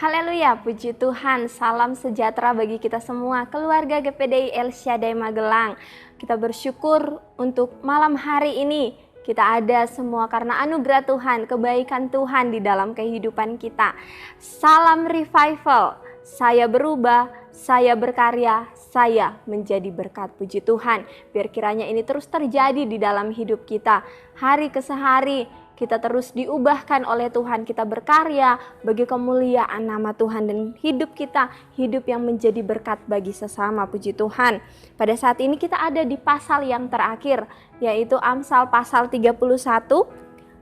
Haleluya, puji Tuhan, salam sejahtera bagi kita semua, keluarga GPDI El Shaddai Magelang. Kita bersyukur untuk malam hari ini, kita ada semua karena anugerah Tuhan, kebaikan Tuhan di dalam kehidupan kita. Salam revival, saya berubah, saya berkarya, saya menjadi berkat, puji Tuhan. Biar kiranya ini terus terjadi di dalam hidup kita, hari ke sehari. Kita terus diubahkan oleh Tuhan, kita berkarya bagi kemuliaan nama Tuhan dan hidup kita, hidup yang menjadi berkat bagi sesama, puji Tuhan. Pada saat ini kita ada di pasal yang terakhir, yaitu Amsal pasal 31,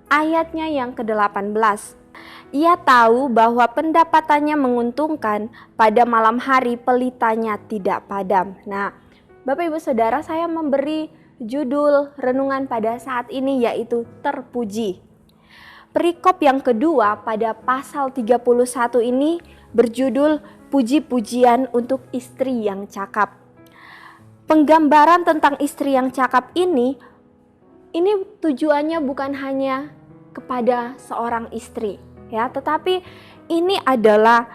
ayatnya yang ke-18. Ia tahu bahwa pendapatannya menguntungkan, pada malam hari pelitanya tidak padam. Nah, Bapak Ibu Saudara, saya memberi judul renungan pada saat ini yaitu terpuji. Perikop yang kedua pada pasal 31 ini berjudul puji-pujian untuk istri yang cakap. Penggambaran tentang istri yang cakap ini tujuannya bukan hanya kepada seorang istri, ya, tetapi ini adalah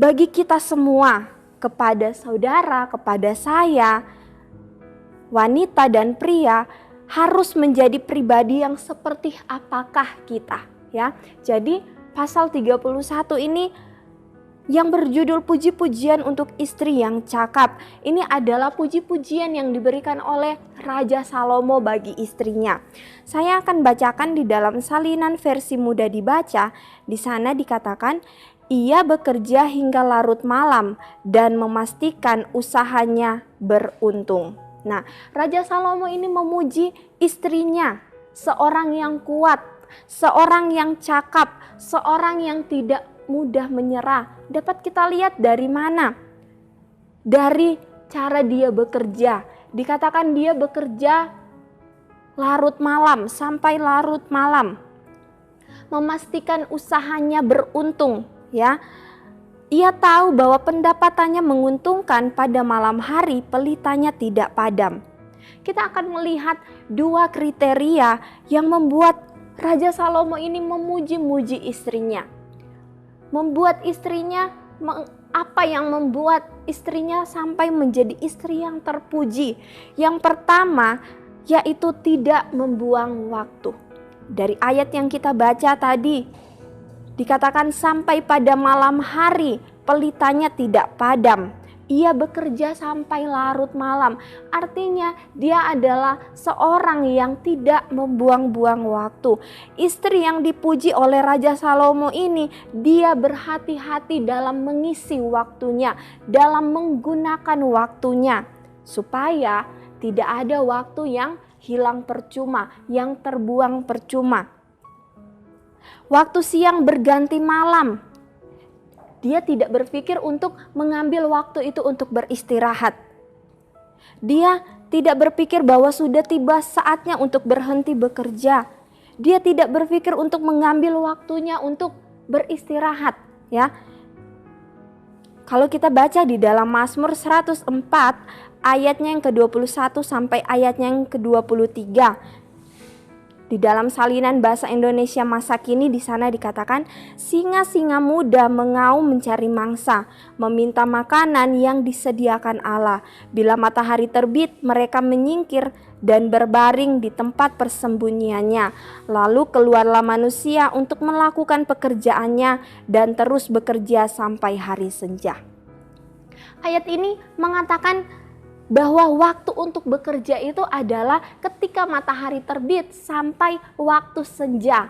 bagi kita semua, kepada saudara, kepada saya, wanita dan pria, harus menjadi pribadi yang seperti apakah kita, ya. Jadi pasal 31 ini yang berjudul puji-pujian untuk istri yang cakap. Ini adalah puji-pujian yang diberikan oleh Raja Salomo bagi istrinya. Saya akan bacakan di dalam salinan versi mudah dibaca. Di sana dikatakan, ia bekerja hingga larut malam dan memastikan usahanya beruntung. Nah, Raja Salomo ini memuji istrinya, seorang yang kuat, seorang yang cakap, seorang yang tidak mudah menyerah. Dapat kita lihat dari mana? Dari cara dia bekerja. Dikatakan dia bekerja larut malam, sampai larut malam. Memastikan usahanya beruntung, ya. Ia tahu bahwa pendapatannya menguntungkan, pada malam hari pelitanya tidak padam. Kita akan melihat dua kriteria yang membuat Raja Salomo ini memuji-muji istrinya. Membuat istrinya, apa yang membuat istrinya sampai menjadi istri yang terpuji? Yang pertama yaitu tidak membuang waktu. Dari ayat yang kita baca tadi, dikatakan sampai pada malam hari pelitanya tidak padam. Ia bekerja sampai larut malam. Artinya dia adalah seorang yang tidak membuang-buang waktu. Istri yang dipuji oleh Raja Salomo ini, dia berhati-hati dalam mengisi waktunya, dalam menggunakan waktunya, supaya tidak ada waktu yang hilang percuma, yang terbuang percuma. Waktu siang berganti malam, dia tidak berpikir untuk mengambil waktu itu untuk beristirahat. Dia tidak berpikir bahwa sudah tiba saatnya untuk berhenti bekerja. Dia tidak berpikir untuk mengambil waktunya untuk beristirahat, ya. Kalau kita baca di dalam Mazmur 104 ayatnya yang ke-21 sampai ayatnya yang ke-23. Di dalam salinan bahasa Indonesia masa kini, di sana dikatakan, singa-singa muda mengaum mencari mangsa, meminta makanan yang disediakan Allah. Bila matahari terbit, mereka menyingkir dan berbaring di tempat persembunyiannya. Lalu keluarlah manusia untuk melakukan pekerjaannya dan terus bekerja sampai hari senja. Ayat ini mengatakan bahwa waktu untuk bekerja itu adalah ketika matahari terbit sampai waktu senja,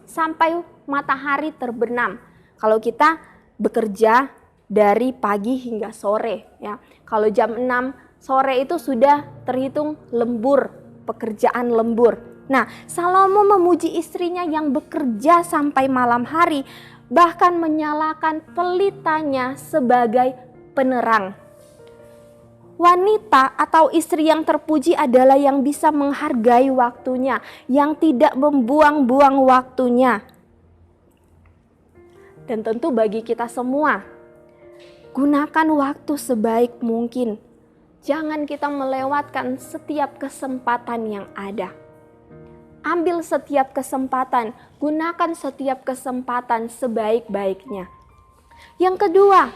sampai matahari terbenam. Kalau kita bekerja dari pagi hingga sore, ya. Kalau jam 6 sore itu sudah terhitung lembur, pekerjaan lembur. Nah, Salomo memuji istrinya yang bekerja sampai malam hari, bahkan menyalakan pelitanya sebagai penerang. Wanita atau istri yang terpuji adalah yang bisa menghargai waktunya, yang tidak membuang-buang waktunya. Dan tentu bagi kita semua, gunakan waktu sebaik mungkin. Jangan kita melewatkan setiap kesempatan yang ada. Ambil setiap kesempatan, gunakan setiap kesempatan sebaik-baiknya. Yang kedua,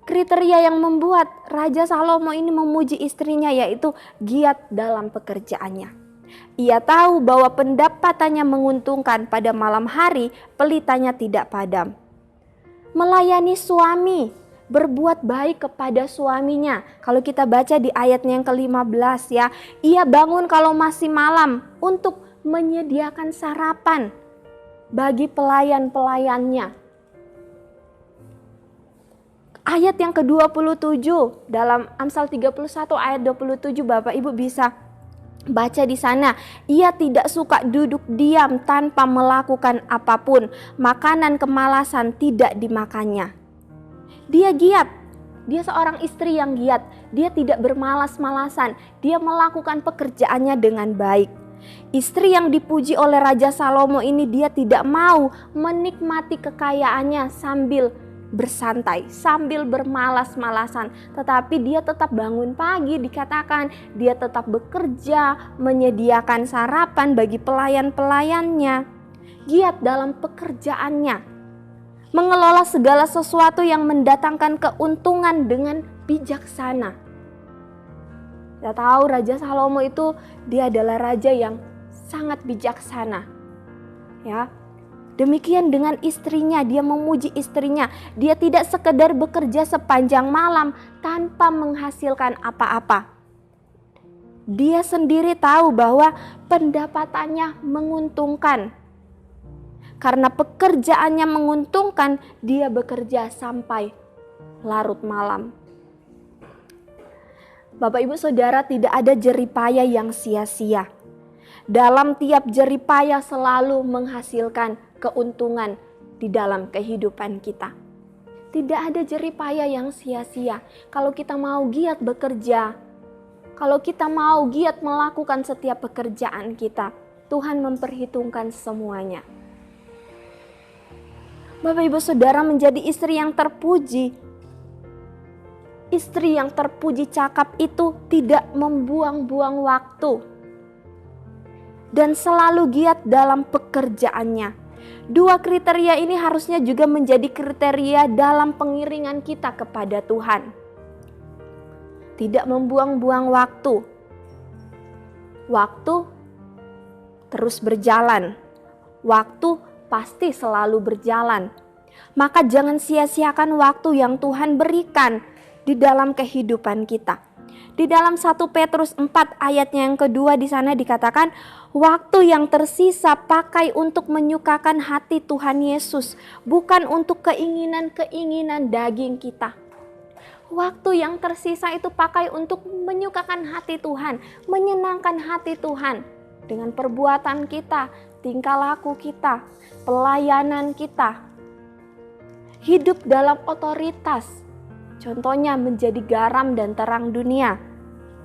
kriteria yang membuat Raja Salomo ini memuji istrinya yaitu giat dalam pekerjaannya. Ia tahu bahwa pendapatannya menguntungkan pada malam hari, pelitanya tidak padam. Melayani suami, berbuat baik kepada suaminya. Kalau kita baca di ayatnya yang ke-15 ya, ia bangun kalau masih malam untuk menyediakan sarapan bagi pelayan-pelayannya. Ayat yang ke-27 dalam Amsal 31 ayat 27, Bapak Ibu bisa baca di sana. Ia tidak suka duduk diam tanpa melakukan apapun. Makanan kemalasan tidak dimakannya. Dia giat. Dia seorang istri yang giat. Dia tidak bermalas-malasan. Dia melakukan pekerjaannya dengan baik. Istri yang dipuji oleh Raja Salomo ini, dia tidak mau menikmati kekayaannya sambil bersantai, sambil bermalas-malasan, tetapi dia tetap bangun pagi, dikatakan dia tetap bekerja, menyediakan sarapan bagi pelayan-pelayannya, giat dalam pekerjaannya, mengelola segala sesuatu yang mendatangkan keuntungan dengan bijaksana. Kita tahu Raja Salomo itu dia adalah raja yang sangat bijaksana, ya. Demikian dengan istrinya, dia memuji istrinya. Dia tidak sekedar bekerja sepanjang malam tanpa menghasilkan apa-apa. Dia sendiri tahu bahwa pendapatannya menguntungkan. Karena pekerjaannya menguntungkan, dia bekerja sampai larut malam. Bapak Ibu Saudara, tidak ada jeripaya yang sia-sia. Dalam tiap jeripaya selalu menghasilkan keuntungan di dalam kehidupan kita. Tidak ada jeripaya yang sia-sia. Kalau kita mau giat bekerja, kalau kita mau giat melakukan setiap pekerjaan kita, Tuhan memperhitungkan semuanya. Bapak Ibu Saudara, menjadi istri yang terpuji, istri yang terpuji cakap itu tidak membuang-buang waktu dan selalu giat dalam pekerjaannya. Dua kriteria ini harusnya juga menjadi kriteria dalam pengiringan kita kepada Tuhan. Tidak membuang-buang waktu. Waktu terus berjalan. Waktu pasti selalu berjalan. Maka jangan sia-siakan waktu yang Tuhan berikan di dalam kehidupan kita. Di dalam 1 Petrus 4 ayatnya yang kedua di sana dikatakan, waktu yang tersisa pakai untuk menyukakan hati Tuhan Yesus, bukan untuk keinginan-keinginan daging kita. Waktu yang tersisa itu pakai untuk menyukakan hati Tuhan, menyenangkan hati Tuhan dengan perbuatan kita, tingkah laku kita, pelayanan kita. Hidup dalam otoritas, contohnya menjadi garam dan terang dunia.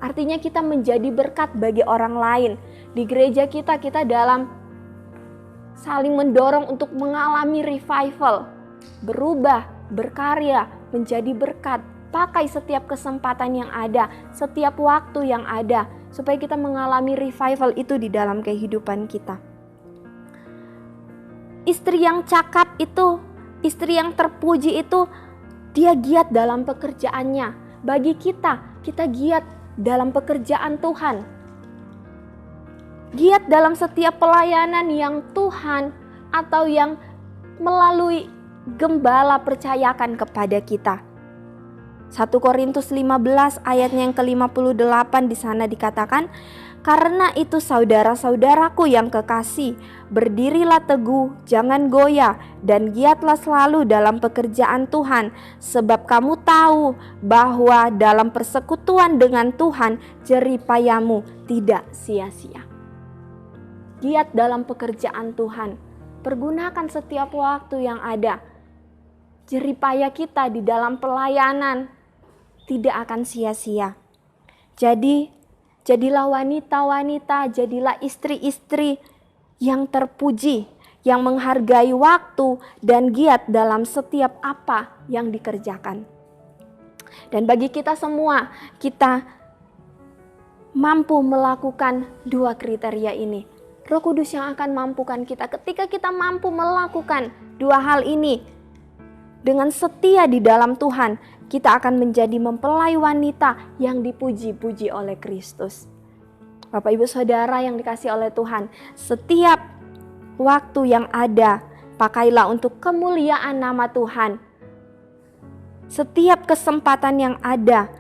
Artinya kita menjadi berkat bagi orang lain. Di gereja kita dalam saling mendorong untuk mengalami revival, berubah, berkarya, menjadi berkat. Pakai setiap kesempatan yang ada, setiap waktu yang ada, supaya kita mengalami revival itu di dalam kehidupan kita. Istri yang cakap itu, istri yang terpuji itu, dia giat dalam pekerjaannya. Bagi kita giat dalam pekerjaan Tuhan. Giat dalam setiap pelayanan yang Tuhan atau yang melalui gembala percayakan kepada kita. 1 Korintus 15 ayatnya yang ke-58 di sana dikatakan, karena itu saudara-saudaraku yang kekasih, berdirilah teguh, jangan goyah, dan giatlah selalu dalam pekerjaan Tuhan, sebab kamu tahu bahwa dalam persekutuan dengan Tuhan, jeripayamu tidak sia-sia. Giat dalam pekerjaan Tuhan, pergunakan setiap waktu yang ada. Jeripaya kita di dalam pelayanan tidak akan sia-sia. Jadilah wanita-wanita, jadilah istri-istri yang terpuji, yang menghargai waktu dan giat dalam setiap apa yang dikerjakan. Dan bagi kita semua, kita mampu melakukan dua kriteria ini. Roh Kudus yang akan mampukan kita. Ketika kita mampu melakukan dua hal ini, dengan setia di dalam Tuhan, kita akan menjadi mempelai wanita yang dipuji-puji oleh Kristus. Bapak Ibu Saudara yang dikasihi oleh Tuhan, setiap waktu yang ada, pakailah untuk kemuliaan nama Tuhan. Setiap kesempatan yang ada,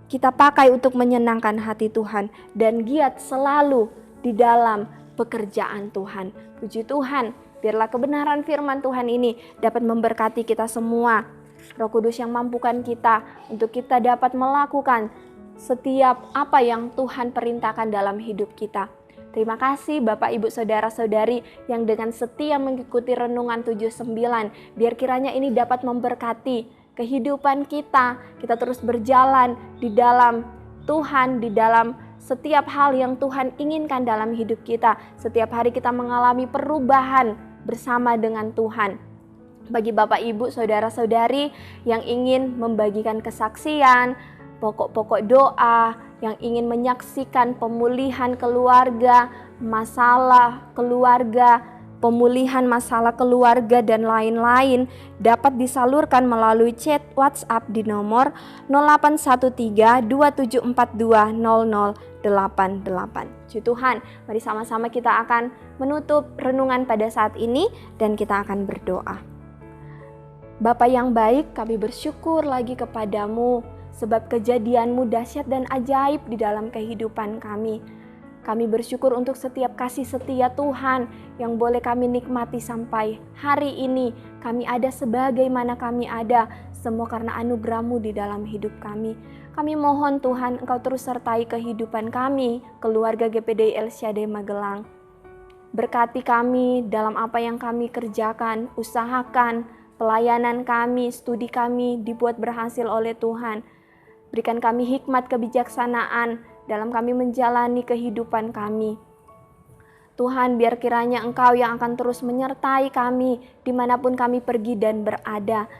kita pakai untuk menyenangkan hati Tuhan dan giat selalu di dalam pekerjaan Tuhan. Puji Tuhan, biarlah kebenaran firman Tuhan ini dapat memberkati kita semua. Roh Kudus yang mampukan kita untuk kita dapat melakukan setiap apa yang Tuhan perintahkan dalam hidup kita. Terima kasih Bapak Ibu Saudara-saudari yang dengan setia mengikuti renungan 79. Biar kiranya ini dapat memberkati kehidupan kita. Kita terus berjalan di dalam Tuhan, di dalam setiap hal yang Tuhan inginkan dalam hidup kita. Setiap hari kita mengalami perubahan bersama dengan Tuhan. Bagi Bapak Ibu Saudara-saudari yang ingin membagikan kesaksian, pokok-pokok doa, yang ingin menyaksikan pemulihan keluarga, masalah keluarga, pemulihan masalah keluarga dan lain-lain, dapat disalurkan melalui chat WhatsApp di nomor 081327420088. Puji Tuhan, mari sama-sama kita akan menutup renungan pada saat ini dan kita akan berdoa. Bapa yang baik, kami bersyukur lagi kepadamu sebab kejadian-Mu dahsyat dan ajaib di dalam kehidupan kami. Kami bersyukur untuk setiap kasih setia Tuhan yang boleh kami nikmati sampai hari ini. Kami ada sebagaimana kami ada, semua karena anugerah-Mu di dalam hidup kami. Kami mohon Tuhan, Engkau terus sertai kehidupan kami, keluarga GPDI El Shaddai Magelang. Berkati kami dalam apa yang kami kerjakan, usahakan, pelayanan kami, studi kami dibuat berhasil oleh Tuhan. Berikan kami hikmat kebijaksanaan dalam kami menjalani kehidupan kami. Tuhan, biar kiranya Engkau yang akan terus menyertai kami dimanapun kami pergi dan berada.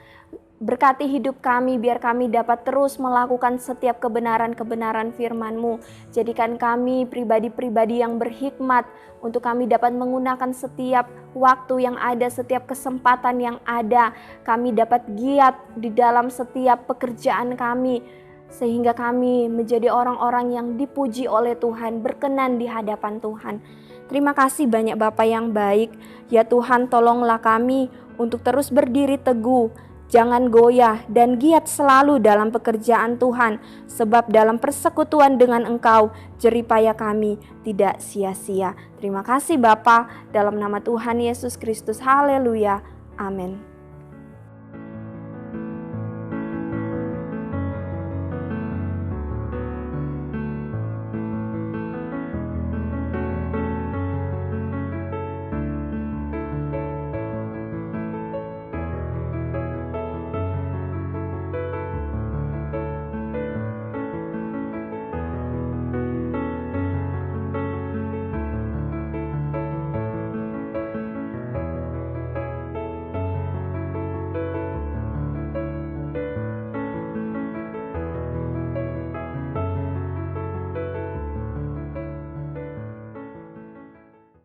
Berkati hidup kami biar kami dapat terus melakukan setiap kebenaran-kebenaran firman-Mu. Jadikan kami pribadi-pribadi yang berhikmat untuk kami dapat menggunakan setiap waktu yang ada, setiap kesempatan yang ada. Kami dapat giat di dalam setiap pekerjaan kami, sehingga kami menjadi orang-orang yang dipuji oleh Tuhan, berkenan di hadapan Tuhan. Terima kasih banyak Bapa yang baik. Ya Tuhan, tolonglah kami untuk terus berdiri teguh, jangan goyah dan giat selalu dalam pekerjaan Tuhan, sebab dalam persekutuan dengan Engkau, jeripaya kami tidak sia-sia. Terima kasih Bapa, dalam nama Tuhan Yesus Kristus. Haleluya. Amin.